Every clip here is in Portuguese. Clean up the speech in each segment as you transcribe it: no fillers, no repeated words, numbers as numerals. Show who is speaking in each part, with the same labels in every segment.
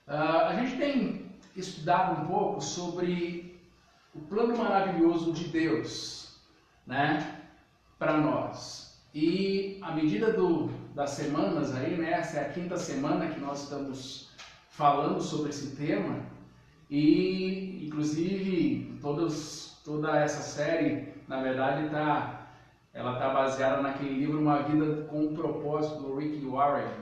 Speaker 1: A gente tem estudado um pouco sobre o plano maravilhoso de Deus, né, para nós. E à medida das semanas aí, né, essa é a quinta semana que nós estamos falando sobre esse tema e, inclusive, toda essa série, na verdade, ela está baseada naquele livro Uma Vida com um Propósito, do Rick Warren,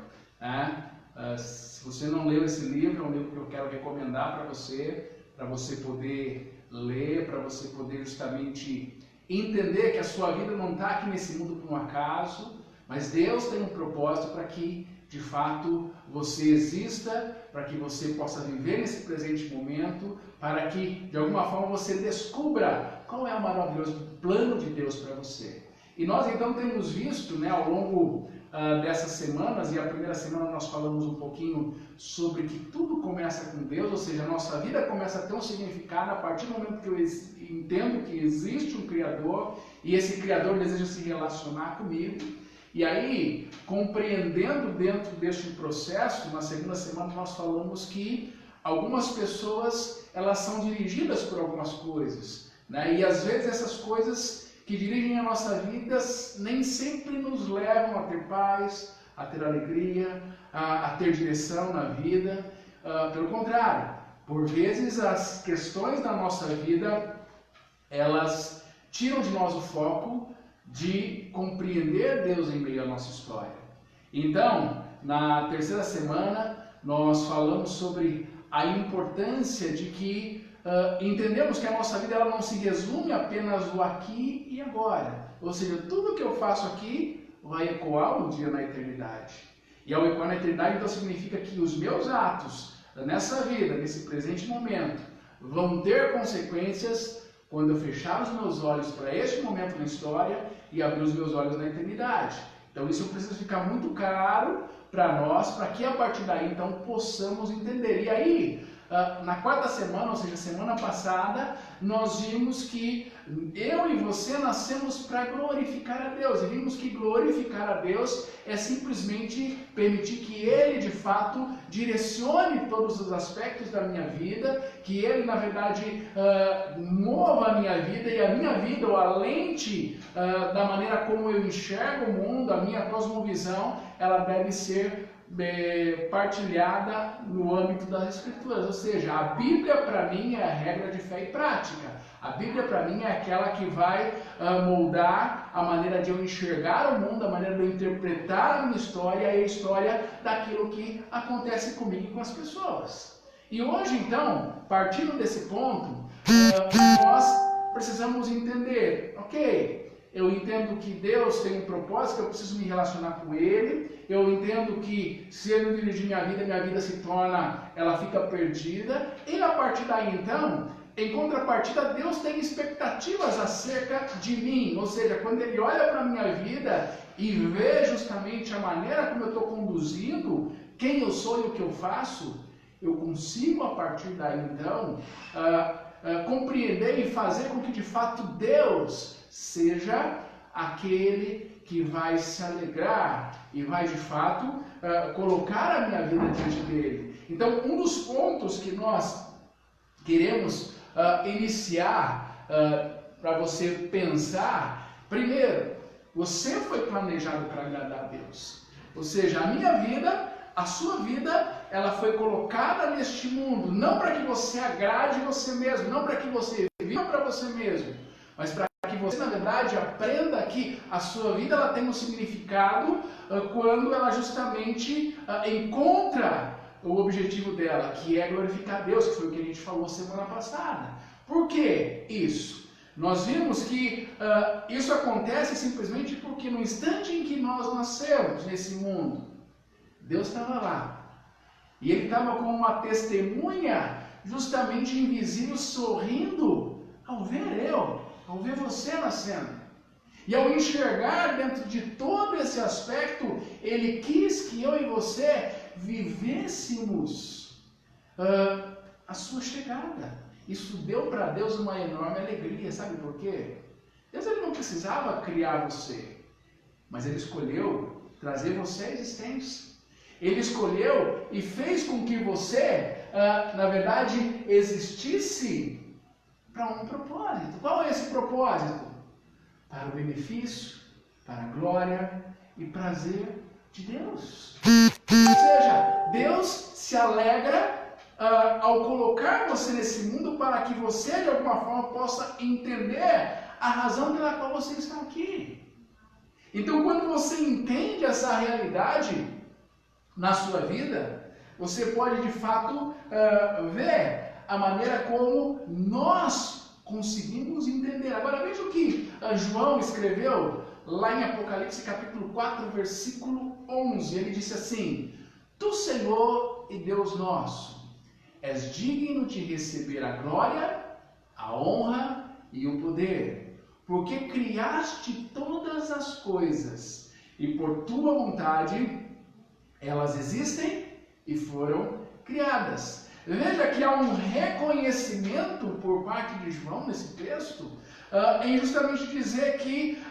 Speaker 1: né? Se você não leu esse livro, é um livro que eu quero recomendar para você poder ler, para você poder justamente entender que a sua vida não está aqui nesse mundo por um acaso, mas Deus tem um propósito para que, de fato, você exista, para que você possa viver nesse presente momento, para que, de alguma forma, você descubra qual é o maravilhoso plano de Deus para você. E nós, então, temos visto, né, ao longo dessas semanas, e a primeira semana nós falamos um pouquinho sobre que tudo começa com Deus, ou seja, a nossa vida começa a ter um significado a partir do momento que eu entendo que existe um Criador, e esse Criador deseja se relacionar comigo. E aí, compreendendo dentro deste processo, na segunda semana nós falamos que algumas pessoas, elas são dirigidas por algumas coisas, né? E às vezes essas coisas que dirigem a nossa vida nem sempre nos levam a ter paz, a ter alegria, a ter direção na vida. Pelo contrário, por vezes as questões da nossa vida, elas tiram de nós o foco de compreender Deus em meio à nossa história. Então, na terceira semana, nós falamos sobre a importância de que entendemos que a nossa vida ela não se resume apenas no aqui e agora. Ou seja, tudo que eu faço aqui vai ecoar um dia na eternidade. E ao ecoar na eternidade, então significa que os meus atos nessa vida, nesse presente momento, vão ter consequências quando eu fechar os meus olhos para este momento na história e abrir os meus olhos na eternidade. Então isso precisa ficar muito claro para nós, para que a partir daí então possamos entender. E aí, na quarta semana, ou seja, semana passada, nós vimos que eu e você nascemos para glorificar a Deus. E vimos que glorificar a Deus é simplesmente permitir que Ele, de fato, direcione todos os aspectos da minha vida, que Ele, na verdade, mova a minha vida e a minha vida, ou a lente da maneira como eu enxergo o mundo, a minha cosmovisão, ela deve ser partilhada no âmbito das Escrituras. Ou seja, a Bíblia para mim é a regra de fé e prática. A Bíblia para mim é aquela que vai moldar a maneira de eu enxergar o mundo, a maneira de eu interpretar a minha história e a história daquilo que acontece comigo e com as pessoas. E hoje, então, partindo desse ponto, nós precisamos entender, ok, eu entendo que Deus tem um propósito, que eu preciso me relacionar com Ele. Eu entendo que se Ele não dirigir minha vida ela fica perdida. E a partir daí, então, em contrapartida, Deus tem expectativas acerca de mim. Ou seja, quando Ele olha para a minha vida e vê justamente a maneira como eu estou conduzindo, quem eu sou e o que eu faço, eu consigo, a partir daí, então, compreender e fazer com que, de fato, Deus seja aquele que vai se alegrar e vai, de fato, colocar a minha vida diante dele. Então, um dos pontos que nós queremos iniciar para você pensar, primeiro, você foi planejado para agradar a Deus. Ou seja, a minha vida, a sua vida, ela foi colocada neste mundo, não para que você agrade você mesmo, não para que você viva para você mesmo, mas para que você, na verdade, aprenda que a sua vida ela tem um significado quando ela justamente encontra o objetivo dela, que é glorificar Deus, que foi o que a gente falou semana passada. Por que isso? Nós vimos que isso acontece simplesmente porque no instante em que nós nascemos nesse mundo, Deus estava lá. E Ele estava como uma testemunha, justamente invisível, sorrindo ao ver ao ver você nascendo. E ao enxergar dentro de todo esse aspecto, Ele quis que eu e você vivêssemos a sua chegada. Isso deu para Deus uma enorme alegria, sabe por quê? Deus ele não precisava criar você, mas Ele escolheu trazer você à existência. Ele escolheu e fez com que você, na verdade, existisse para um propósito. Qual é esse propósito? Para o benefício, para a glória e prazer de Deus. Ou seja, Deus se alegra ao colocar você nesse mundo para que você, de alguma forma, possa entender a razão pela qual você está aqui. Então, quando você entende essa realidade na sua vida, você pode, de fato, ver a maneira como nós conseguimos entender. Agora, veja o que João escreveu lá em Apocalipse, capítulo 4, versículo 11. Ele disse assim: Tu, Senhor e Deus nosso, és digno de receber a glória, a honra e o poder, porque criaste todas as coisas, e por tua vontade elas existem e foram criadas. Veja que há um reconhecimento por parte de João nesse texto, em justamente dizer que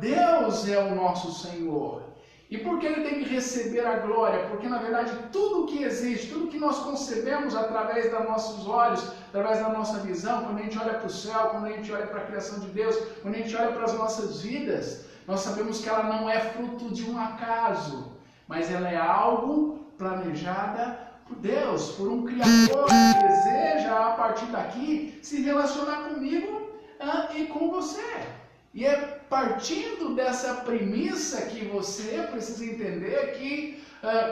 Speaker 1: Deus é o nosso Senhor. E por que ele tem que receber a glória? Porque, na verdade, tudo que existe, tudo que nós concebemos através dos nossos olhos, através da nossa visão, quando a gente olha para o céu, quando a gente olha para a criação de Deus, quando a gente olha para as nossas vidas, nós sabemos que ela não é fruto de um acaso, mas ela é algo planejada por Deus, por um Criador que deseja, a partir daqui, se relacionar comigo e com você. E é partindo dessa premissa que você precisa entender que,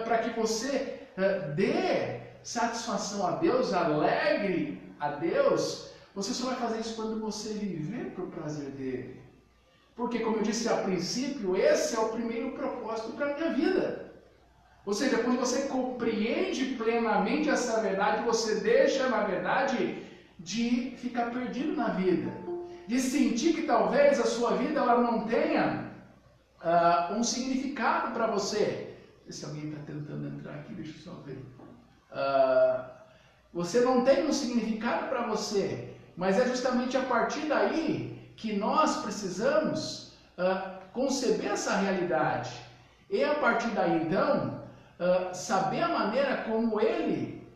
Speaker 1: para que você dê satisfação a Deus, alegre a Deus, você só vai fazer isso quando você viver para o prazer dele. Porque, como eu disse a princípio, esse é o primeiro propósito para a minha vida. Ou seja, quando você compreende plenamente essa verdade, você deixa, na verdade, de ficar perdido na vida. De sentir que talvez a sua vida ela não tenha um significado para você. Se alguém está tentando entrar aqui, deixa eu só ver. Você não tem um significado para você, mas é justamente a partir daí que nós precisamos conceber essa realidade. E a partir daí, então, saber a maneira como Ele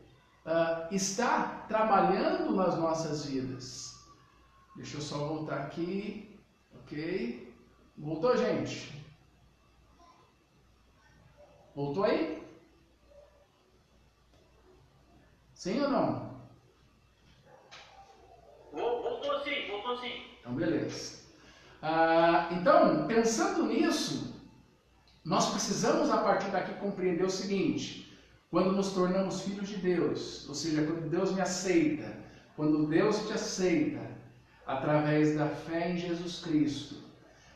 Speaker 1: está trabalhando nas nossas vidas. Deixa eu só voltar aqui. Ok. Voltou, gente? Voltou aí? Sim ou não?
Speaker 2: Voltou sim, voltou sim.
Speaker 1: Então, beleza. Então, pensando nisso, nós precisamos, a partir daqui, compreender o seguinte: quando nos tornamos filhos de Deus, ou seja, quando Deus me aceita, quando Deus te aceita, através da fé em Jesus Cristo,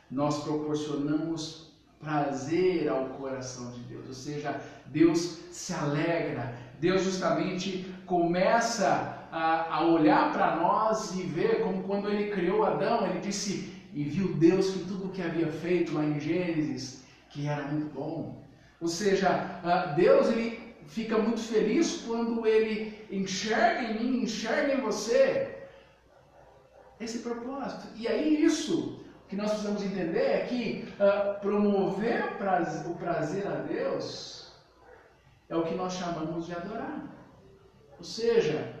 Speaker 1: nós proporcionamos prazer ao coração de Deus. Ou seja, Deus se alegra, Deus justamente começa a olhar para nós e ver, como quando Ele criou Adão, Ele disse, e viu Deus que tudo o que havia feito lá em Gênesis, que era muito bom. Ou seja, Deus ele fica muito feliz quando Ele enxerga em mim, enxerga em você esse propósito. E aí isso que nós precisamos entender é que promover o prazer a Deus é o que nós chamamos de adorar. Ou seja,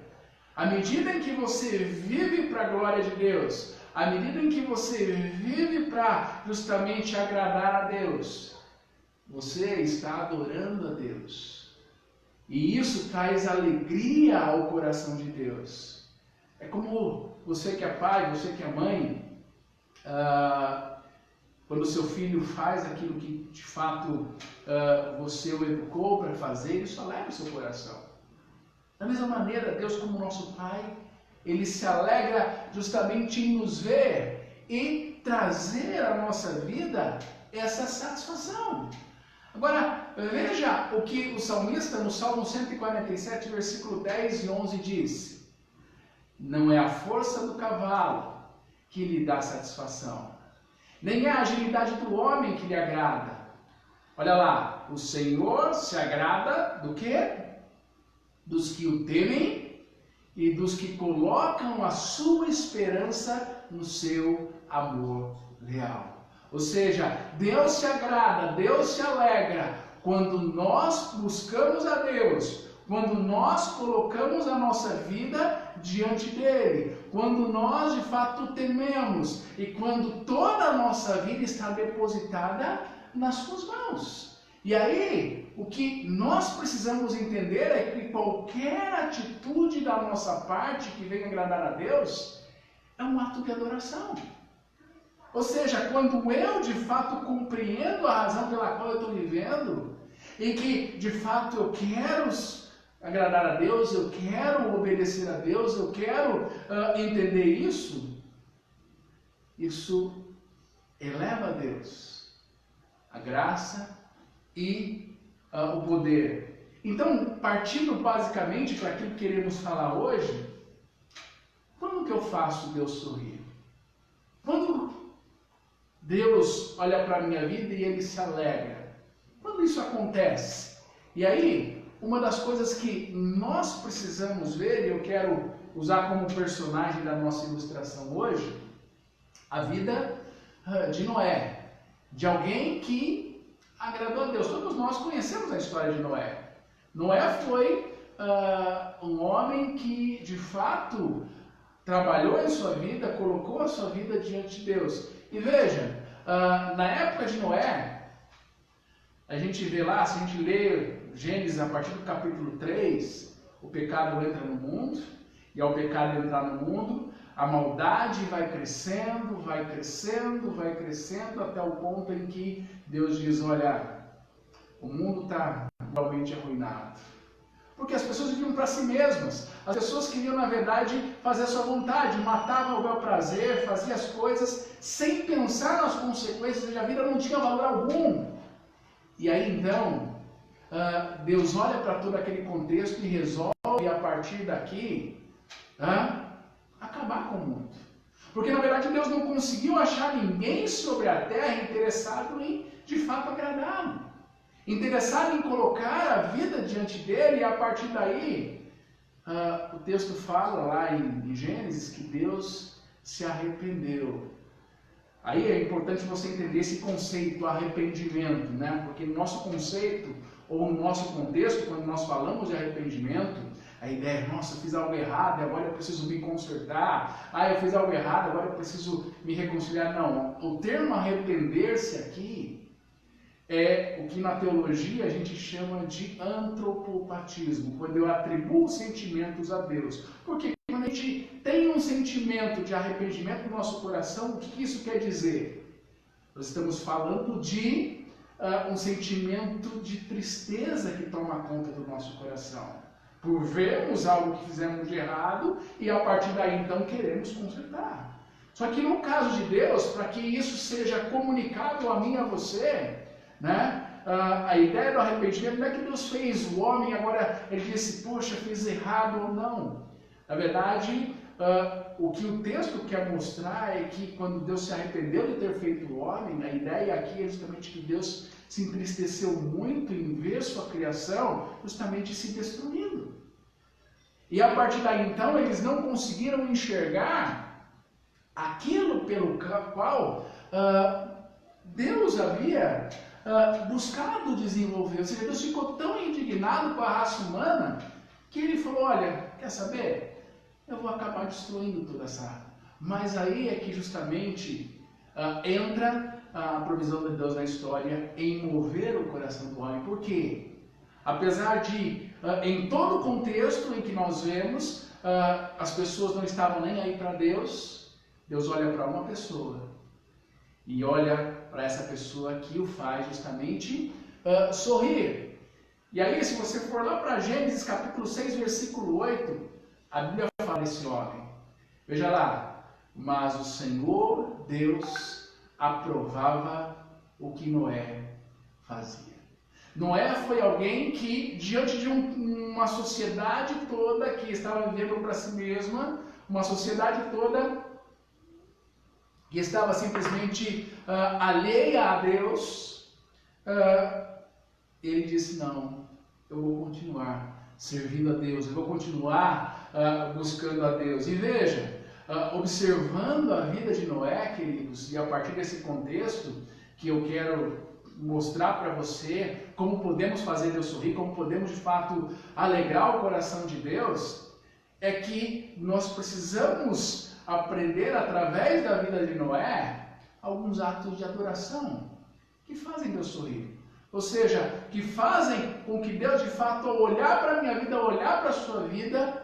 Speaker 1: à medida em que você vive para a glória de Deus, à medida em que você vive para justamente agradar a Deus, você está adorando a Deus. E isso traz alegria ao coração de Deus. É como você que é pai, você que é mãe, quando o seu filho faz aquilo que de fato você o educou para fazer, isso alegra o seu coração. Da mesma maneira, Deus, como nosso Pai, Ele se alegra justamente em nos ver e trazer à nossa vida essa satisfação. Agora, veja o que o salmista no Salmo 147, versículo 10 e 11 diz: não é a força do cavalo que lhe dá satisfação, nem é a agilidade do homem que lhe agrada. Olha lá, o Senhor se agrada do quê? Dos que o temem e dos que colocam a sua esperança no seu amor leal. Ou seja, Deus se agrada, Deus se alegra quando nós buscamos a Deus, quando nós colocamos a nossa vida diante dele, quando nós de fato tememos e quando toda a nossa vida está depositada nas suas mãos. E aí, o que nós precisamos entender é que qualquer atitude da nossa parte que venha agradar a Deus é um ato de adoração. Ou seja, quando eu de fato compreendo a razão pela qual eu estou vivendo e que de fato eu quero agradar a Deus, eu quero obedecer a Deus, eu quero entender isso, isso eleva a Deus, a graça e o poder. Então, partindo basicamente para aquilo que queremos falar hoje, quando que eu faço Deus sorrir? Quando Deus olha para a minha vida e Ele se alegra? Quando isso acontece? E aí, uma das coisas que nós precisamos ver, e eu quero usar como personagem da nossa ilustração hoje, a vida de Noé, de alguém que agradou a Deus. Todos nós conhecemos a história de Noé. Noé foi um homem que, de fato, trabalhou em sua vida, colocou a sua vida diante de Deus. E veja, na época de Noé, a gente vê lá, se a gente lê Gênesis a partir do capítulo 3, o pecado entra no mundo, e ao pecado entrar no mundo, a maldade vai crescendo, vai crescendo, vai crescendo, até o ponto em que Deus diz, olha, o mundo está realmente arruinado. Porque as pessoas viviam para si mesmas, as pessoas queriam, na verdade, fazer a sua vontade, matavam o bel prazer, faziam as coisas sem pensar nas consequências, a vida não tinha valor algum. E aí, então, Deus olha para todo aquele contexto e resolve, a partir daqui, acabar com o mundo. Porque, na verdade, Deus não conseguiu achar ninguém sobre a terra interessado em, de fato, agradá-lo. Interessado em colocar a vida diante dele, e a partir daí, o texto fala lá em Gênesis que Deus se arrependeu. Aí é importante você entender esse conceito, arrependimento, né? Porque no nosso conceito, ou no nosso contexto, quando nós falamos de arrependimento, a ideia é, nossa, eu fiz algo errado, agora eu preciso me consertar. Eu fiz algo errado, agora eu preciso me reconciliar. Não, o termo arrepender-se aqui é o que na teologia a gente chama de antropopatismo, quando eu atribuo sentimentos a Deus. Porque quando a gente tem um sentimento de arrependimento no nosso coração, o que isso quer dizer? Nós estamos falando de um sentimento de tristeza que toma conta do nosso coração. Por vermos algo que fizemos de errado e a partir daí então queremos consertar. Só que no caso de Deus, para que isso seja comunicado a mim e a você, né? A ideia do arrependimento não é que Deus fez o homem, agora ele disse, poxa, fiz errado ou não. Na verdade, o que o texto quer mostrar é que quando Deus se arrependeu de ter feito o homem, a ideia aqui é justamente que Deus se entristeceu muito em ver sua criação justamente se destruindo. E a partir daí então eles não conseguiram enxergar aquilo pelo qual Deus havia buscado desenvolver. Ou seja, Deus ficou tão indignado com a raça humana que ele falou, olha, quer saber? Eu vou acabar destruindo toda essa. Mas aí é que justamente entra a provisão de Deus na história em mover o coração do homem. Por quê? Apesar de, em todo o contexto em que nós vemos, as pessoas não estavam nem aí para Deus, Deus olha para uma pessoa e olha para essa pessoa que o faz justamente sorrir. E aí, se você for lá para Gênesis capítulo 6, versículo 8, a Bíblia fala desse homem. Veja lá, mas o Senhor Deus aprovava o que Noé fazia. Noé foi alguém que, diante de uma sociedade toda que estava vivendo para si mesma, uma sociedade toda que estava simplesmente alheia a Deus, ele disse, não, eu vou continuar servindo a Deus, eu vou continuar buscando a Deus. E veja, observando a vida de Noé, queridos, e a partir desse contexto que eu quero mostrar para você como podemos fazer Deus sorrir, como podemos de fato alegrar o coração de Deus, é que nós precisamos aprender através da vida de Noé alguns atos de adoração que fazem Deus sorrir. Ou seja, que fazem com que Deus de fato, ao olhar para a minha vida, ao olhar para a sua vida,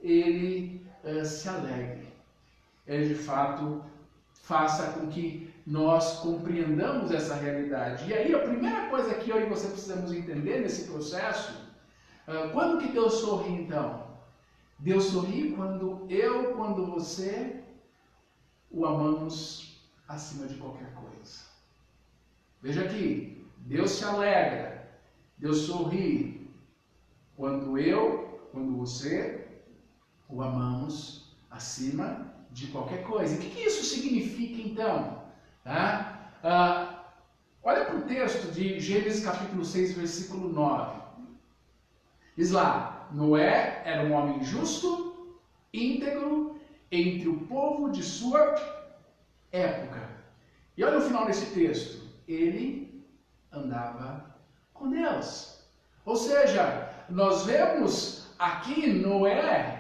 Speaker 1: Ele se alegre. Ele de fato faça com que nós compreendamos essa realidade. E aí a primeira coisa que eu e você precisamos entender nesse processo, quando que Deus sorri então? Deus sorri quando você o amamos acima de qualquer coisa. Veja aqui, Deus se alegra, Deus sorri quando você o amamos acima de qualquer coisa. E o que isso significa então? Olha para o texto de Gênesis capítulo 6, versículo 9. Diz lá, Noé era um homem justo, íntegro, entre o povo de sua época. E olha o final desse texto. Ele andava com Deus. Ou seja, nós vemos aqui Noé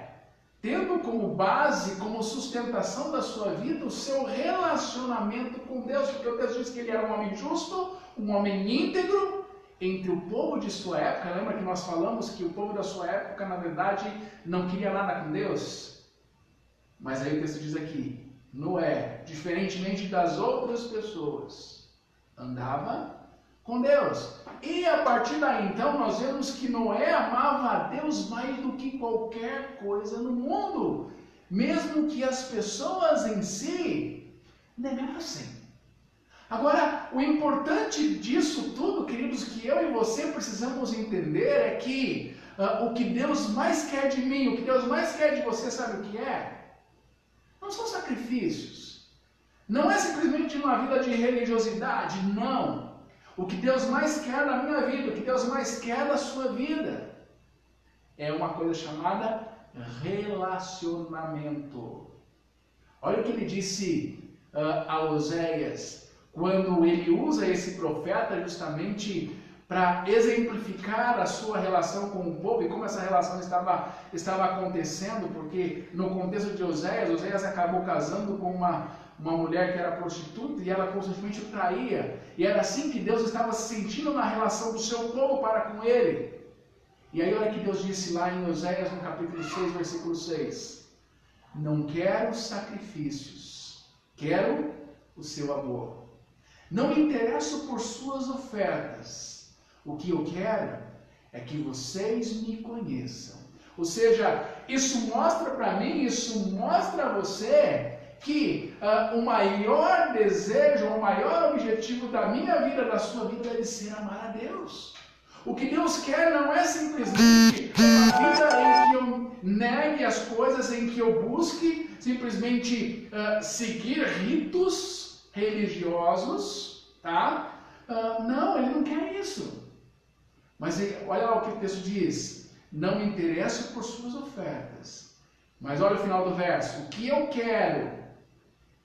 Speaker 1: tendo como base, como sustentação da sua vida, o seu relacionamento com Deus. Porque o texto diz que ele era um homem justo, um homem íntegro, entre o povo de sua época. Lembra que nós falamos que o povo da sua época, na verdade, não queria nada com Deus? Mas aí o texto diz aqui, Noé, diferentemente das outras pessoas, andava com Deus. E a partir daí, então, nós vemos que Noé amava a Deus mais do que qualquer coisa no mundo, mesmo que as pessoas em si negassem. Agora, o importante disso tudo, queridos, que eu e você precisamos entender é que o que Deus mais quer de mim, o que Deus mais quer de você, sabe o que é? Não são sacrifícios. Não é simplesmente uma vida de religiosidade, não. O que Deus mais quer na minha vida, o que Deus mais quer na sua vida, é uma coisa chamada relacionamento. Olha o que ele disse a Oséias, quando ele usa esse profeta justamente para exemplificar a sua relação com o povo e como essa relação estava acontecendo, porque no contexto de Oséias acabou casando com uma mulher que era prostituta e ela constantemente o traía. E era assim que Deus estava se sentindo na relação do seu povo para com ele. E aí olha que Deus disse lá em Oséias no capítulo 6, versículo 6. Não quero sacrifícios, quero o seu amor. Não me interesso por suas ofertas. O que eu quero é que vocês me conheçam. Ou seja, isso mostra para mim, isso mostra a você que o maior desejo, o maior objetivo da minha vida, da sua vida, deve ser amar a Deus. O que Deus quer não é simplesmente uma vida em que eu negue as coisas, em que eu busque simplesmente seguir ritos religiosos, tá? Não, Ele não quer isso. Mas olha lá o que o texto diz. Não me interesso por suas ofertas. Mas olha o final do verso. O que eu quero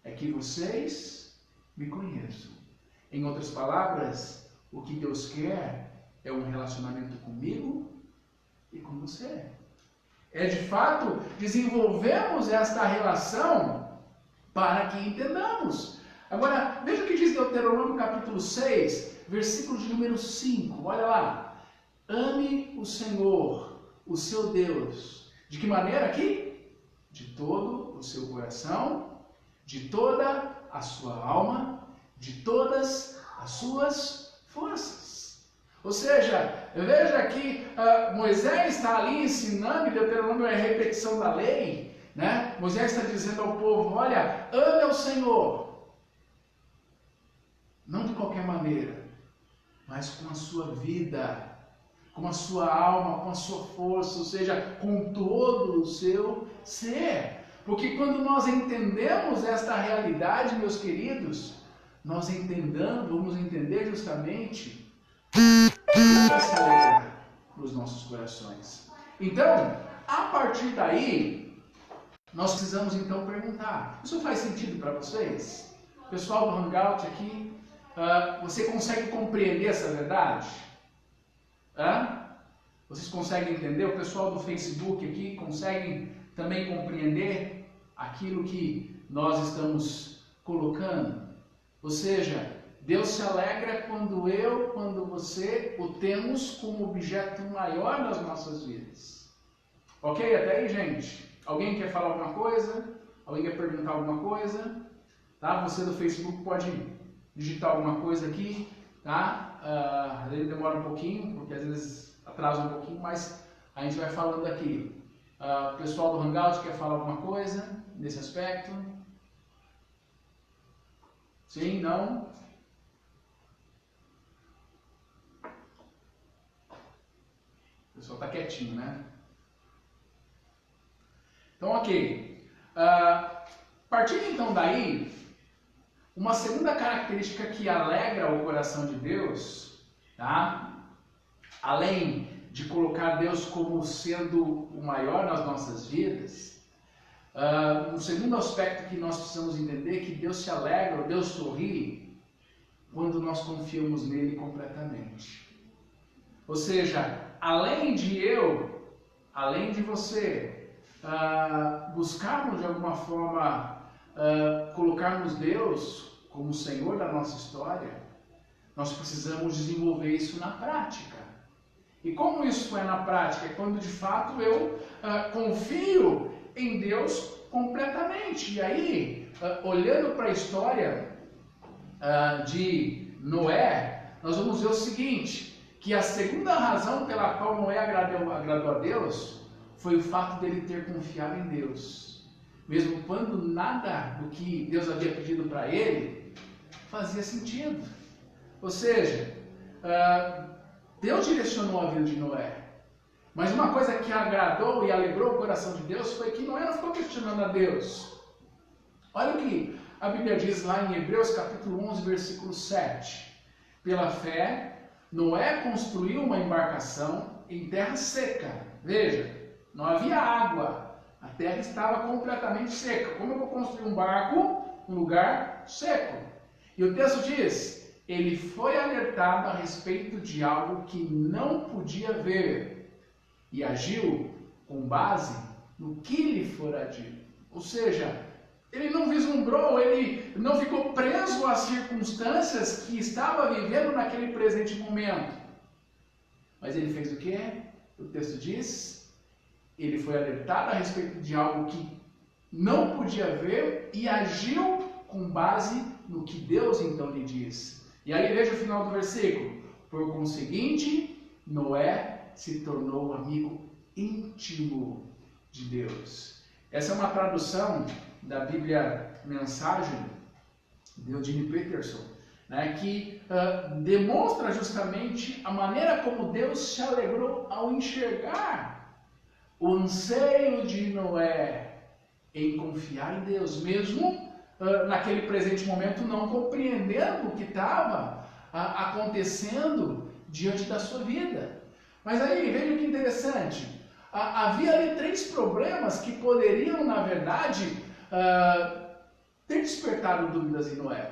Speaker 1: é que vocês me conheçam. Em outras palavras, o que Deus quer é um relacionamento comigo e com você. É de fato desenvolvermos esta relação para que entendamos. Agora, veja o que diz Deuteronômio capítulo 6, versículo de número 5. Olha lá. Ame o Senhor, o seu Deus. De que maneira aqui? De todo o seu coração, de toda a sua alma, de todas as suas forças. Ou seja, veja que Moisés está ali ensinando, e Deuteronômio é a repetição da lei, né? Moisés está dizendo ao povo, olha, ame ao Senhor. Não de qualquer maneira, mas com a sua vida, com a sua alma, com a sua força, ou seja, com todo o seu ser. Porque quando nós entendemos esta realidade, meus queridos, nós vamos entender justamente o que vai se alegrar nos nossos corações. Então, a partir daí, nós precisamos então perguntar, isso faz sentido para vocês? Pessoal do Hangout aqui, Você consegue compreender essa verdade? Vocês conseguem entender? O pessoal do Facebook aqui conseguem também compreender aquilo que nós estamos colocando? Ou seja, Deus se alegra quando você o temos como objeto maior nas nossas vidas. Ok? Até aí, gente? Alguém quer falar alguma coisa? Alguém quer perguntar alguma coisa? Tá? Você do Facebook pode digitar alguma coisa aqui, tá? Às vezes demora um pouquinho, porque às vezes atrasa um pouquinho, mas a gente vai falando aqui. O pessoal do Hangout quer falar alguma coisa nesse aspecto? Sim? Não? O pessoal está quietinho, né? Então, ok. Partindo então daí, uma segunda característica que alegra o coração de Deus, tá? Além de colocar Deus como sendo o maior nas nossas vidas, um segundo aspecto que nós precisamos entender é que Deus se alegra, Deus sorri, quando nós confiamos nele completamente. Ou seja, além de você, buscarmos de alguma forma colocarmos Deus como o Senhor da nossa história, nós precisamos desenvolver isso na prática. E como isso é na prática? É quando de fato eu confio em Deus completamente. E aí, olhando para a história de Noé, nós vamos ver o seguinte, que a segunda razão pela qual Noé agradou a Deus foi o fato dele ter confiado em Deus. Mesmo quando nada do que Deus havia pedido para ele fazia sentido. Ou seja, Deus direcionou a vida de Noé. Mas uma coisa que agradou e alegrou o coração de Deus foi que Noé não ficou questionando a Deus. Olha o que a Bíblia diz lá em Hebreus capítulo 11, versículo 7. Pela fé, Noé construiu uma embarcação em terra seca. Veja, não havia água. A terra estava completamente seca. Como eu vou construir um barco em um lugar seco? E o texto diz, ele foi alertado a respeito de algo que não podia ver e agiu com base no que lhe fora dito. Ou seja, ele não vislumbrou, ele não ficou preso às circunstâncias que estava vivendo naquele presente momento. Mas ele fez o quê? O texto diz, ele foi alertado a respeito de algo que não podia ver e agiu com base no que Deus então lhe diz. E aí veja o final do versículo. Por conseguinte, Noé se tornou amigo íntimo de Deus. Essa é uma tradução da Bíblia Mensagem de Eugene Peterson, né, que demonstra justamente a maneira como Deus se alegrou ao enxergar o anseio de Noé em confiar em Deus, mesmo naquele presente momento não compreendendo o que estava acontecendo diante da sua vida. Mas aí, veja que interessante, havia ali 3 problemas que poderiam, na verdade, ter despertado dúvidas em Noé.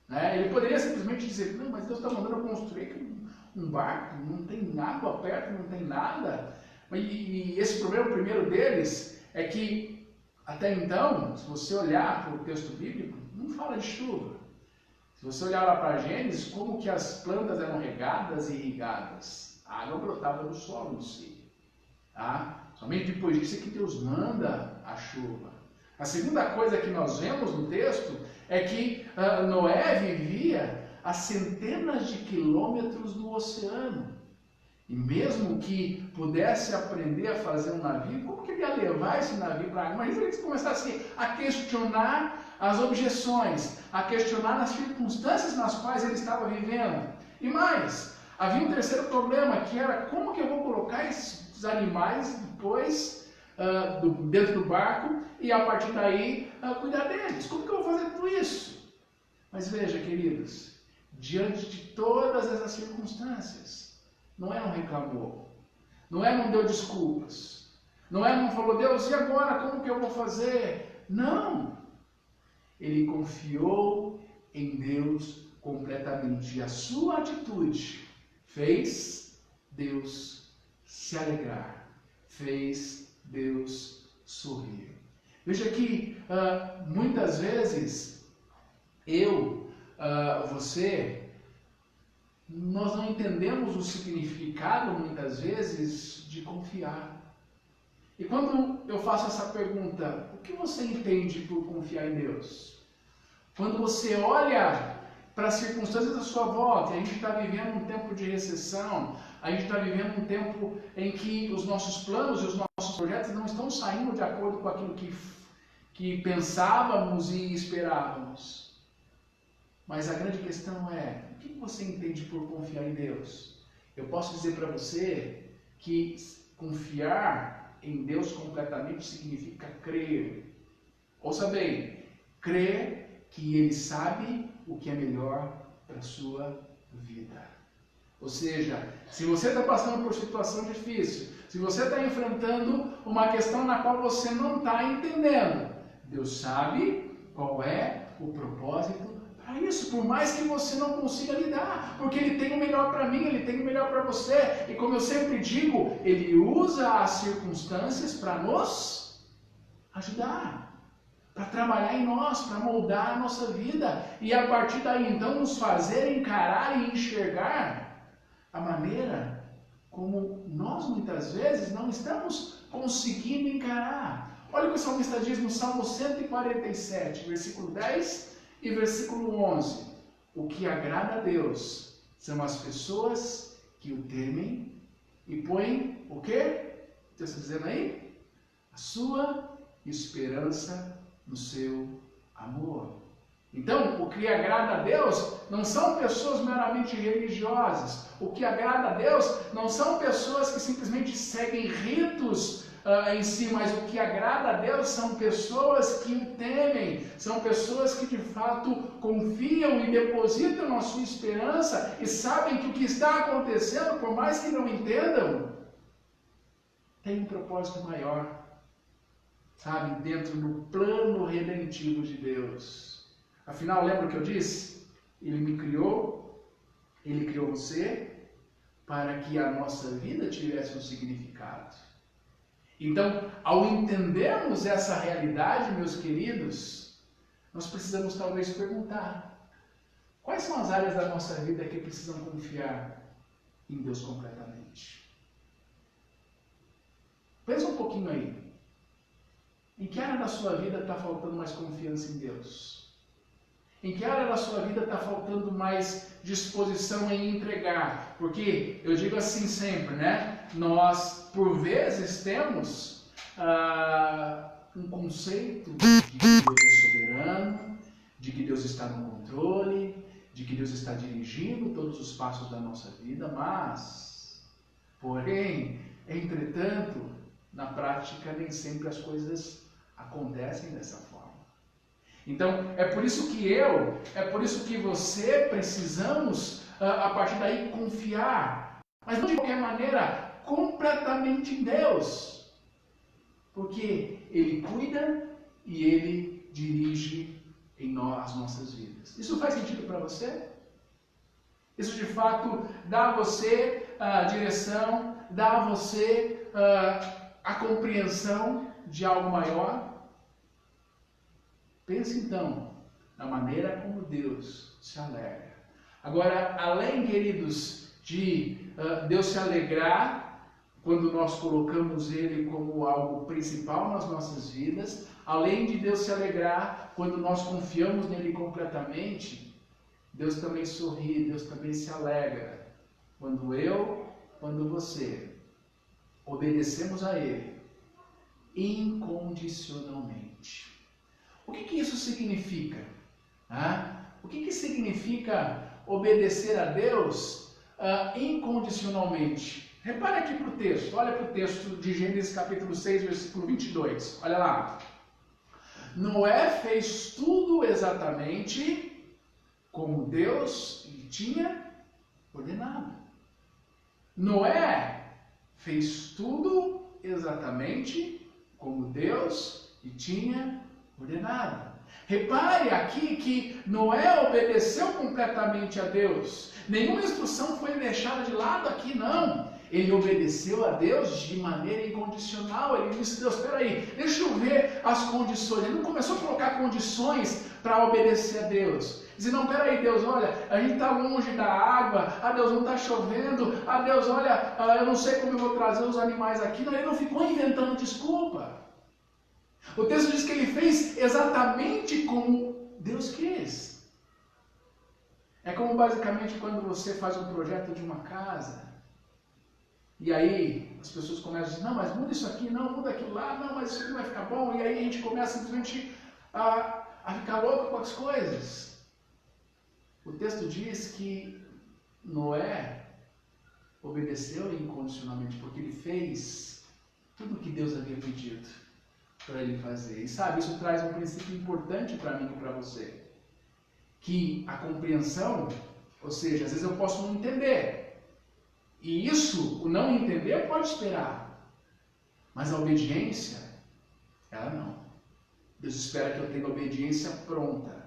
Speaker 1: Né? Ele poderia simplesmente dizer, não, mas Deus está mandando eu construir um barco, não tem água perto, não tem nada. E esse problema, o primeiro deles, é que, até então, se você olhar para o texto bíblico, não fala de chuva. Se você olhar lá para Gênesis, como que as plantas eram regadas e irrigadas? A água brotava do solo em si. Tá? Somente depois disso é que Deus manda a chuva. A segunda coisa que nós vemos no texto é que Noé vivia a centenas de quilômetros do oceano. E mesmo que pudesse aprender a fazer um navio, como que ele ia levar esse navio para a água? Imagina se ele começasse a questionar as objeções, a questionar as circunstâncias nas quais ele estava vivendo. E mais, havia um terceiro problema, que era como que eu vou colocar esses animais depois dentro do barco e a partir daí cuidar deles. Como que eu vou fazer tudo isso? Mas veja, queridos, diante de todas essas circunstâncias, Noé não reclamou, Noé não deu desculpas, Noé não falou, Deus, e agora como que eu vou fazer? Não! Ele confiou em Deus completamente. E a sua atitude fez Deus se alegrar, fez Deus sorrir. Veja que muitas vezes você, nós não entendemos o significado muitas vezes de confiar. E quando eu faço essa pergunta, o que você entende por confiar em Deus? Quando você olha para as circunstâncias da sua volta, a gente está vivendo um tempo de recessão, a gente está vivendo um tempo em que os nossos planos e os nossos projetos não estão saindo de acordo com aquilo que pensávamos e esperávamos. Mas a grande questão é, o que você entende por confiar em Deus? Eu posso dizer para você que confiar em Deus completamente significa crer. Ouça bem, crer que Ele sabe o que é melhor para a sua vida. Ou seja, se você está passando por situação difícil, se você está enfrentando uma questão na qual você não está entendendo, Deus sabe qual é o propósito para isso, por mais que você não consiga lidar, porque Ele tem o melhor para mim, Ele tem o melhor para você, e como eu sempre digo, Ele usa as circunstâncias para nos ajudar, para trabalhar em nós, para moldar a nossa vida, e a partir daí então nos fazer encarar e enxergar a maneira como nós muitas vezes não estamos conseguindo encarar. Olha o que o salmista diz no Salmo 147, versículo 10 e versículo 11. O que agrada a Deus são as pessoas que o temem e põem o quê? O que está dizendo aí? A sua esperança no seu amor. Então, o que agrada a Deus não são pessoas meramente religiosas. O que agrada a Deus não são pessoas que simplesmente seguem ritos em si, mas o que agrada a Deus são pessoas que o temem, são pessoas que de fato confiam e depositam a sua esperança e sabem que o que está acontecendo, por mais que não entendam, tem um propósito maior, sabe, dentro do plano redentivo de Deus. Afinal, lembra o que eu disse? Ele me criou, Ele criou você para que a nossa vida tivesse um significado. Então, ao entendermos essa realidade, meus queridos, nós precisamos talvez perguntar: quais são as áreas da nossa vida que precisam confiar em Deus completamente? Pensa um pouquinho aí. Em que área da sua vida está faltando mais confiança em Deus? Em que área da sua vida está faltando mais disposição em entregar? Porque eu digo assim sempre, né? Nós, por vezes, temos um conceito de que Deus é soberano, de que Deus está no controle, de que Deus está dirigindo todos os passos da nossa vida, porém, entretanto, na prática, nem sempre as coisas acontecem dessa forma. Então, é por isso que você precisamos, a partir daí, confiar. Mas não de qualquer maneira, completamente em Deus. Porque Ele cuida e Ele dirige as nossas vidas. Isso faz sentido para você? Isso de fato dá a você a direção, dá a você a compreensão de algo maior? Pense então na maneira como Deus se alegra. Agora, além, queridos, de Deus se alegrar quando nós colocamos Ele como algo principal nas nossas vidas, além de Deus se alegrar quando nós confiamos nele completamente, Deus também sorri, Deus também se alegra quando você obedecemos a Ele incondicionalmente. O que isso significa? O que significa obedecer a Deus incondicionalmente? Repare aqui para o texto, olha para o texto de Gênesis capítulo 6, versículo 22. Olha lá. Noé fez tudo exatamente como Deus lhe tinha ordenado. Noé fez tudo exatamente como Deus lhe tinha ordenado. Repare aqui que Noé obedeceu completamente a Deus. Nenhuma instrução foi deixada de lado aqui, não. Ele obedeceu a Deus de maneira incondicional. Ele disse: Deus, espera aí, deixa eu ver as condições. Ele não começou a colocar condições para obedecer a Deus. Dizer: não, espera aí, Deus, olha, a gente está longe da água. Ah, Deus, não está chovendo. Ah, Deus, olha, eu não sei como eu vou trazer os animais aqui. Não, ele não ficou inventando desculpa. O texto diz que ele fez exatamente como Deus quis. É como basicamente quando você faz um projeto de uma casa. E aí as pessoas começam a dizer: não, mas muda isso aqui, não, muda aquilo lá, não, mas isso aqui não vai ficar bom. E aí a gente começa simplesmente a ficar louco com as coisas. O texto diz que Noé obedeceu incondicionalmente, porque ele fez tudo o que Deus havia pedido para ele fazer. E sabe, isso traz um princípio importante para mim e para você. Que a compreensão, ou seja, às vezes eu posso não entender. E isso, o não entender, pode esperar. Mas a obediência, ela não. Deus espera que eu tenha obediência pronta.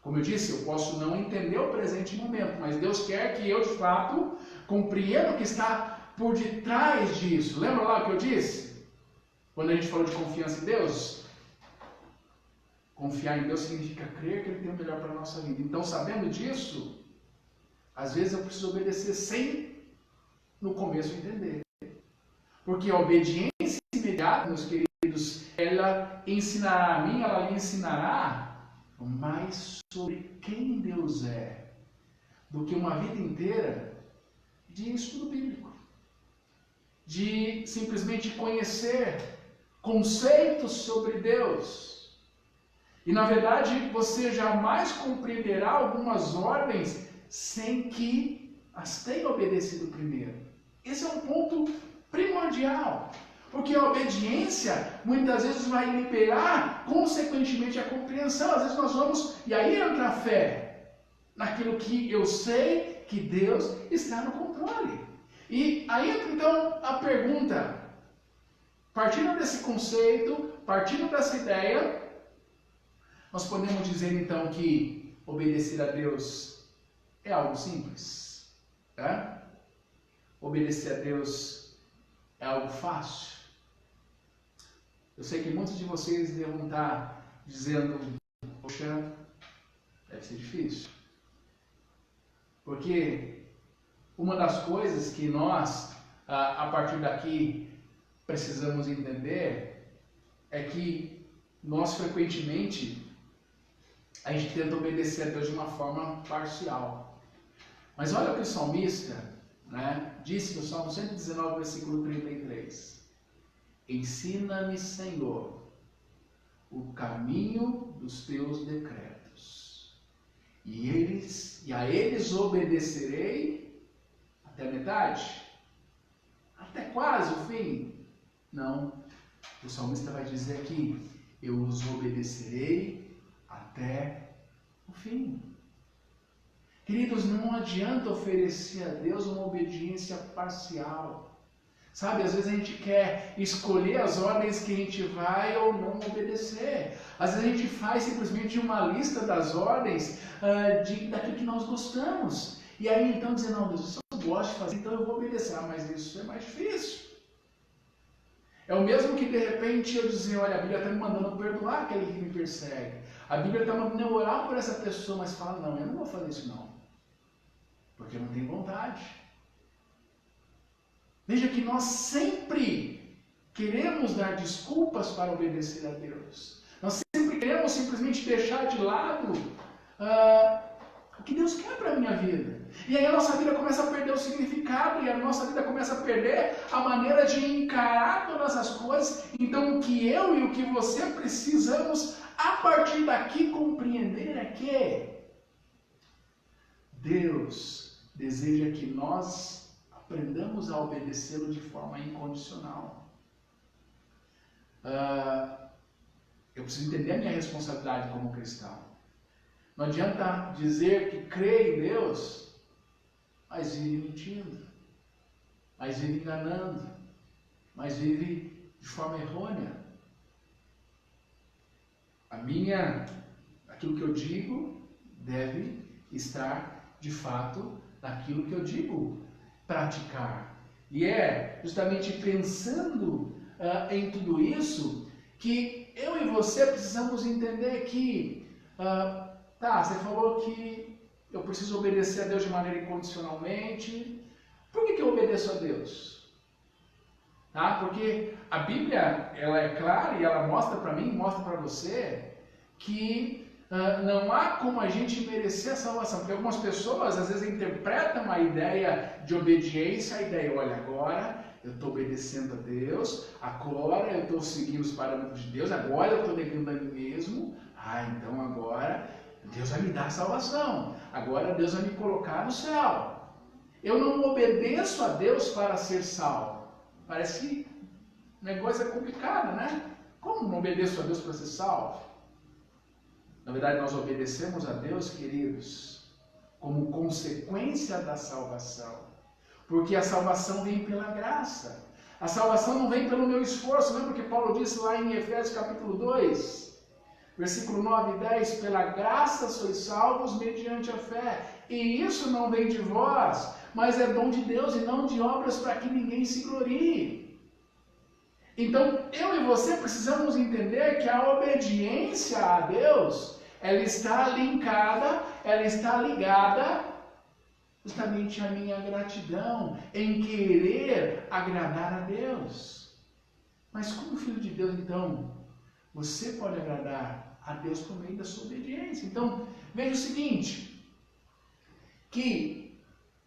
Speaker 1: Como eu disse, eu posso não entender o presente momento, mas Deus quer que eu, de fato, compreenda o que está por detrás disso. Lembra lá o que eu disse? Quando a gente falou de confiança em Deus? Confiar em Deus significa crer que Ele tem o melhor para a nossa vida. Então, sabendo disso, às vezes eu preciso obedecer sem, no começo, entender. Porque a obediência imediata, meus queridos, ela ensinará a mim, ela lhe ensinará mais sobre quem Deus é, do que uma vida inteira de estudo bíblico. De simplesmente conhecer conceitos sobre Deus. E na verdade você jamais compreenderá algumas ordens sem que as tenha obedecido primeiro. Esse é um ponto primordial. Porque a obediência muitas vezes vai liberar consequentemente a compreensão. Às vezes nós vamos, e aí entra a fé, naquilo que eu sei que Deus está no controle. E aí entra então a pergunta, partindo desse conceito, partindo dessa ideia, nós podemos dizer então que obedecer a Deus é algo simples? É? Obedecer a Deus é algo fácil? Eu sei que muitos de vocês devem estar dizendo: poxa, deve ser difícil. Porque uma das coisas que nós, a partir daqui, precisamos entender é que nós frequentemente a gente tenta obedecer a Deus de uma forma parcial. Mas olha o que o salmista, disse no Salmo 119, versículo 33. Ensina-me, Senhor, o caminho dos teus decretos, e a eles obedecerei até a metade, até quase o fim. Não, o salmista vai dizer aqui: eu os obedecerei até o fim. Queridos, não adianta oferecer a Deus uma obediência parcial. Sabe, às vezes a gente quer escolher as ordens que a gente vai ou não obedecer. Às vezes a gente faz simplesmente uma lista das ordens daquilo que nós gostamos. E aí então dizer: não, Deus, isso eu gosto de fazer, então eu vou obedecer. Mas isso é mais difícil. É o mesmo que de repente eu dizer: olha, a Bíblia está me mandando perdoar aquele que me persegue. A Bíblia está mandando eu orar por essa pessoa, mas fala: não, eu não vou fazer isso não. Porque eu não tenho vontade. Veja que nós sempre queremos dar desculpas para obedecer a Deus. Nós sempre queremos simplesmente deixar de lado o que Deus quer para a minha vida. E aí a nossa vida começa a perder o significado, e a nossa vida começa a perder a maneira de encarar todas as coisas. Então o que eu e o que você precisamos, a partir daqui, compreender é que Deus deseja que nós aprendamos a obedecê-lo de forma incondicional. Eu preciso entender a minha responsabilidade como cristão. Não adianta dizer que crê em Deus, mas vive mentindo, mas vive enganando, mas vive de forma errônea. A minha aquilo que eu digo deve estar, de fato, naquilo que eu digo praticar. E é justamente pensando em tudo isso que eu e você precisamos entender que, você falou que eu preciso obedecer a Deus de maneira incondicionalmente. Por que eu obedeço a Deus? Porque a Bíblia, ela é clara e ela mostra para mim, mostra para você que não há como a gente merecer a salvação. Porque algumas pessoas, às vezes, interpretam a ideia de obediência, a ideia, olha, agora eu estou obedecendo a Deus, agora eu estou seguindo os parâmetros de Deus, agora eu estou negando a mim mesmo, então agora Deus vai me dar a salvação, agora Deus vai me colocar no céu. Eu não obedeço a Deus para ser salvo. Parece que o negócio é complicado, né? Como não obedeço a Deus para ser salvo? Na verdade, nós obedecemos a Deus, queridos, como consequência da salvação. Porque a salvação vem pela graça. A salvação não vem pelo meu esforço. Lembra que Paulo disse lá em Efésios capítulo 2, versículo 9 e 10, pela graça sois salvos mediante a fé. E isso não vem de vós, mas é dom de Deus e não de obras para que ninguém se glorie. Então, eu e você precisamos entender que a obediência a Deus, ela está linkada, ela está ligada justamente à minha gratidão, em querer agradar a Deus. Mas como filho de Deus, então, você pode agradar a Deus por meio da sua obediência. Então, veja o seguinte, que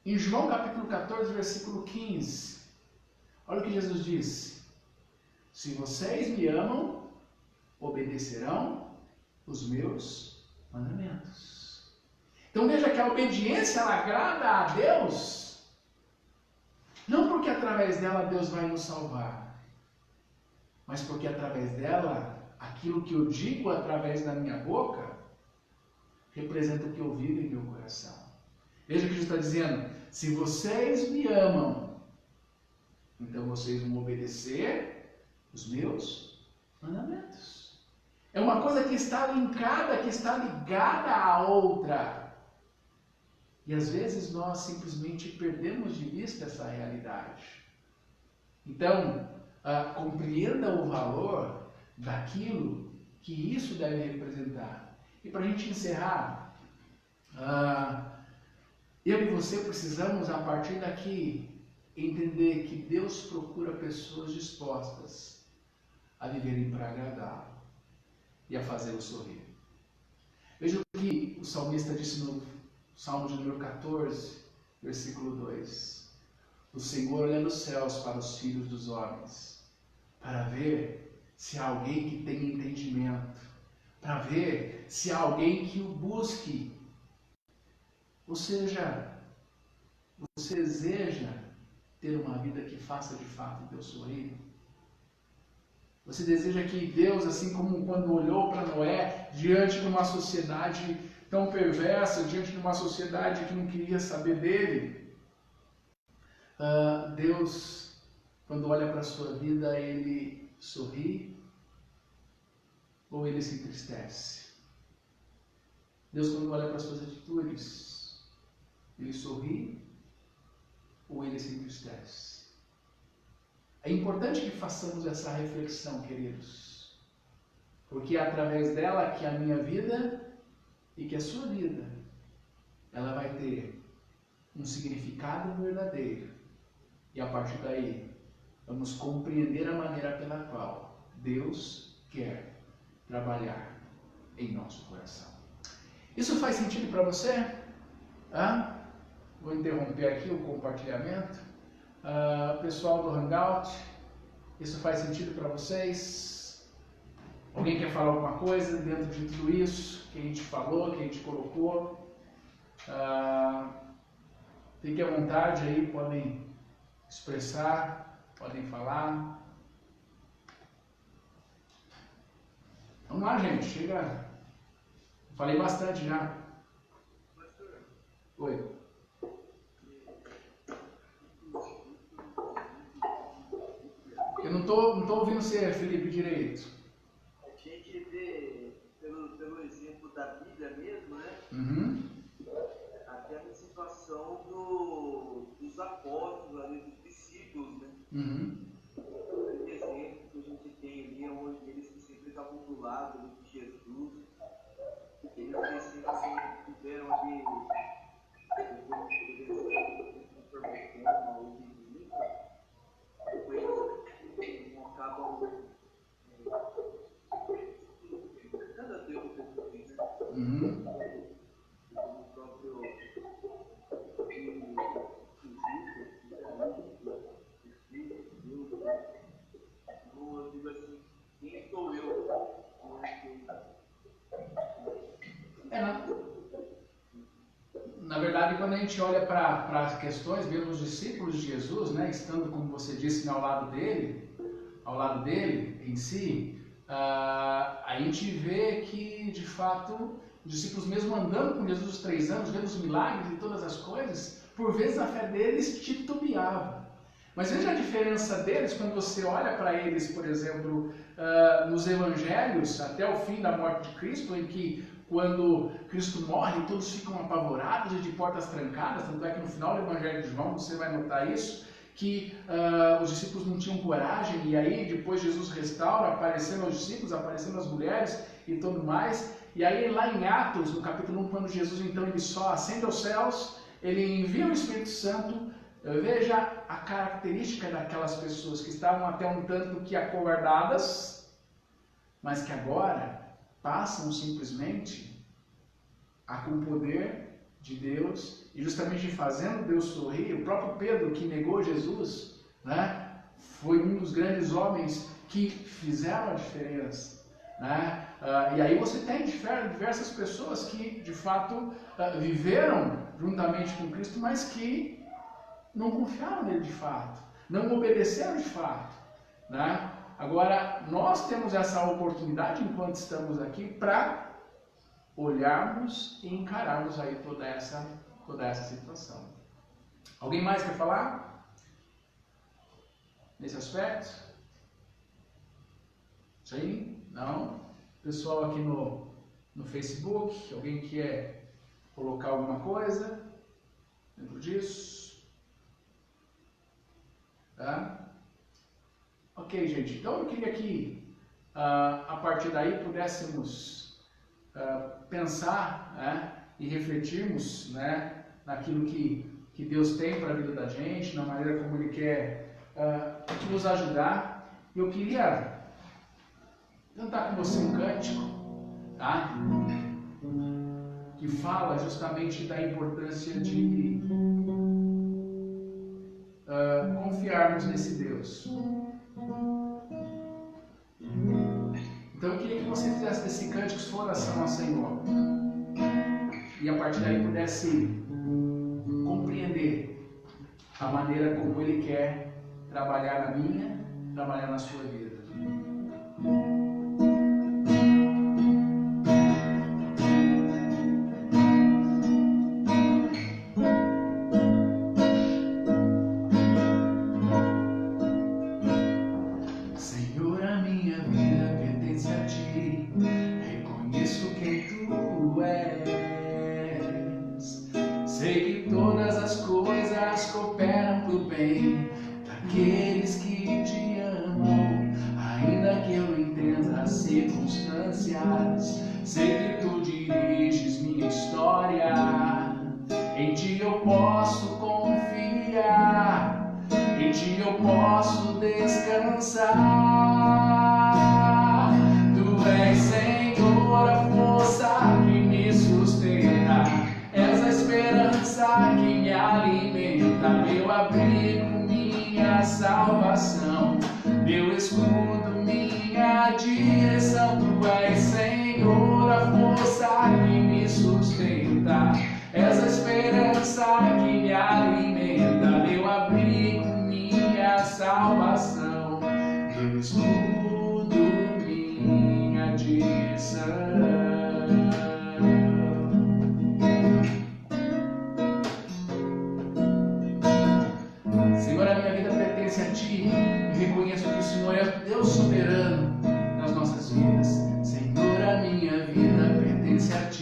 Speaker 1: em João capítulo 14, versículo 15, olha o que Jesus disse: se vocês me amam, obedecerão os meus mandamentos. Então veja que a obediência ela agrada a Deus, não porque através dela Deus vai nos salvar, mas porque através dela, aquilo que eu digo através da minha boca, representa o que eu vivo em meu coração. Veja o que Jesus está dizendo: se vocês me amam, então vocês vão obedecer os meus mandamentos. É uma coisa que está linkada, que está ligada à outra. E às vezes nós simplesmente perdemos de vista essa realidade. Então, compreenda o valor daquilo que isso deve representar. E para a gente encerrar, eu e você precisamos, a partir daqui, entender que Deus procura pessoas dispostas a viverem para agradá-lo e a fazê-lo sorrir. Veja o que o salmista disse no Salmo de número 14, versículo 2. O Senhor olha nos céus para os filhos dos homens, para ver se há alguém que tenha entendimento, para ver se há alguém que o busque. Ou seja, você deseja ter uma vida que faça de fato Deus sorrir? Você deseja que Deus, assim como quando olhou para Noé, diante de uma sociedade tão perversa, diante de uma sociedade que não queria saber dele, Deus, quando olha para a sua vida, ele sorri ou ele se entristece? Deus, quando olha para as suas atitudes, ele sorri ou ele se entristece? É importante que façamos essa reflexão, queridos, porque é através dela que a minha vida e que a sua vida, ela vai ter um significado verdadeiro. E a partir daí, vamos compreender a maneira pela qual Deus quer trabalhar em nosso coração. Isso faz sentido para você? Vou interromper aqui o compartilhamento. Pessoal do Hangout, isso faz sentido para vocês? Alguém quer falar alguma coisa dentro de tudo isso que a gente falou, que a gente colocou? Fiquem à vontade aí, podem expressar, podem falar. Vamos lá, gente, chega. Falei bastante já. Oi. Eu não tô ouvindo você, Felipe, direito.
Speaker 3: A gente vê, pelo exemplo da Bíblia mesmo, né?
Speaker 1: Uhum.
Speaker 3: Aquela situação dos apóstolos ali, dos discípulos, né?
Speaker 1: Uhum.
Speaker 3: Aquele exemplo que a gente tem ali, onde eles que sempre estavam do lado ali de Jesus, eles que sempre tiveram ali, depois que eles se transformou ou depois não acabam cada Deus um pouco assim, né?
Speaker 1: Uhum.
Speaker 3: O próprio Então, eu digo assim, quem sou eu?
Speaker 1: Na verdade, quando a gente olha para as questões, vemos os discípulos de Jesus, né, estando, como você disse, ao lado dele em si, a gente vê que, de fato, os discípulos, mesmo andando com Jesus os 3 anos, vendo os milagres e todas as coisas, por vezes a fé deles titubeava. Mas veja a diferença deles quando você olha para eles, por exemplo, nos evangelhos, até o fim da morte de Cristo, em que quando Cristo morre, todos ficam apavorados e de portas trancadas, tanto é que no final do Evangelho de João você vai notar isso, que os discípulos não tinham coragem, e aí depois Jesus restaura, aparecendo aos discípulos, aparecendo às mulheres e tudo mais. E aí lá em Atos, no capítulo 1, quando Jesus então ele só ascende aos céus, ele envia o Espírito Santo. Veja a característica daquelas pessoas que estavam até um tanto que acovardadas, mas que agora passam simplesmente com o poder de Deus, e justamente fazendo Deus sorrir. O próprio Pedro, que negou Jesus, né, foi um dos grandes homens que fizeram a diferença, né? E aí você tem diversas pessoas que de fato viveram juntamente com Cristo, mas que não confiaram nele de fato, não obedeceram de fato, né? Agora, nós temos essa oportunidade, enquanto estamos aqui, para olharmos e encararmos aí toda essa situação. Alguém mais quer falar nesse aspecto? Sim? Não? Pessoal aqui no Facebook, alguém quer colocar alguma coisa dentro disso? Tá? Ok, gente. Então eu queria que a partir daí pudéssemos pensar, né, e refletirmos, né, naquilo que Deus tem para a vida da gente, na maneira como Ele quer nos ajudar. Eu queria cantar com você um cântico, tá? Que fala justamente da importância de confiarmos nesse Deus. Então eu queria que você fizesse desse cântico sua oração ao Senhor, e a partir daí pudesse compreender a maneira como Ele quer trabalhar na minha, trabalhar na sua vida. Senhor, a minha vida pertence a Ti, reconheço quem Tu és. Sei que todas as coisas cooperam pro bem daqueles que Te amam, ainda que eu não entenda as circunstâncias. Sei que Tu diriges minha história, em Ti eu posso confiar, em Ti eu posso descansar. Tu és, Senhor, a força que me sustenta, és a esperança que me alimenta, meu abrigo, minha salvação, meu escudo, minha direção. Tu és, Senhor, a força que me sustenta, és a esperança que me alimenta, meu abrigo, minha salvação, meu escudo, minha direção. Senhor, a minha vida pertence a Ti, e reconheço que o Senhor é o Deus soberano nas nossas vidas. Senhor, a minha vida pertence a Ti,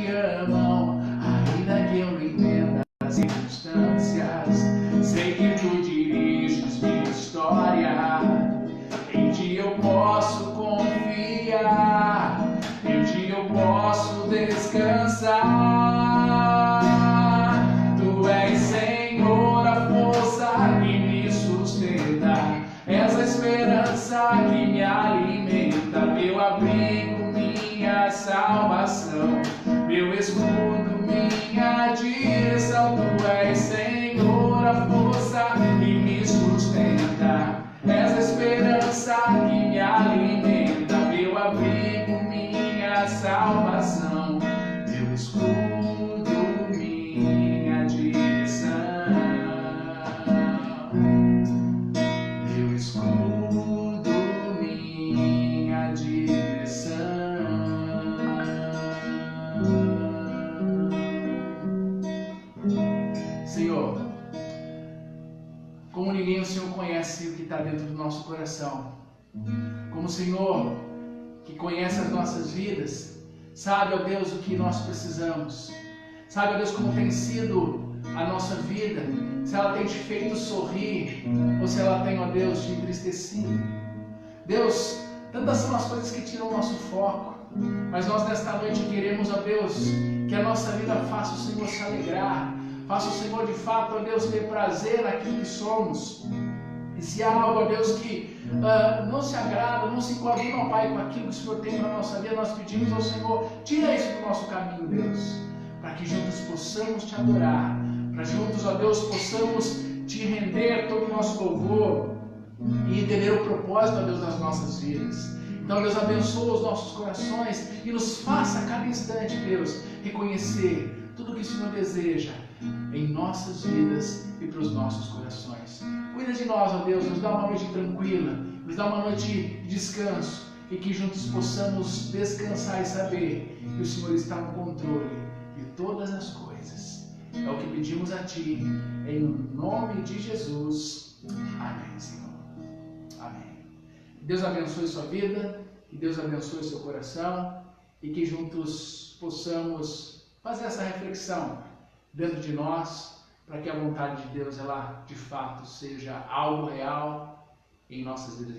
Speaker 1: te amam, ainda que eu não entenda as circunstâncias. Sei que tu diriges minha história, em ti eu posso confiar, em ti eu posso descansar. Tu és, Senhor, a força que me sustenta, és a esperança que me alimenta, meu abrigo, minha salvação, meu escudo, minha direção. Tu és, Senhor, a força que me sustenta, és a esperança que me alimenta, meu abrigo, minha salvação, meu escudo, minha direção, meu escudo, minha direção. Senhor, como ninguém o Senhor conhece o que está dentro do nosso coração. Como o Senhor, que conhece as nossas vidas, sabe, ó Deus, o que nós precisamos. Sabe, ó Deus, como tem sido a nossa vida, se ela tem te feito sorrir ou se ela tem, ó Deus, te entristecido. Deus, tantas são as coisas que tiram o nosso foco, mas nós nesta noite queremos, ó Deus, que a nossa vida faça o Senhor se alegrar, faça o Senhor de fato, ó Deus, ter prazer naquilo que somos. E se há algo, ó Deus, que não se agrada, não se coaduna, ó Pai, com aquilo que o Senhor tem para a nossa vida, nós pedimos ao Senhor, tira isso do nosso caminho, Deus, para que juntos possamos te adorar, para juntos, ó Deus, possamos te render todo o nosso louvor e entender o propósito, ó Deus, das nossas vidas. Então, Deus, abençoa os nossos corações e nos faça a cada instante, Deus, reconhecer tudo o que o Senhor deseja em nossas vidas e para os nossos corações. Cuida de nós, ó Deus, nos dá uma noite tranquila, nos dá uma noite de descanso e que juntos possamos descansar e saber que o Senhor está no controle de todas as coisas. É o que pedimos a Ti, em nome de Jesus. Amém, Senhor. Amém. Deus abençoe sua vida, que Deus abençoe seu coração e que juntos possamos fazer essa reflexão dentro de nós, para que a vontade de Deus, ela de fato seja algo real em nossas vidas.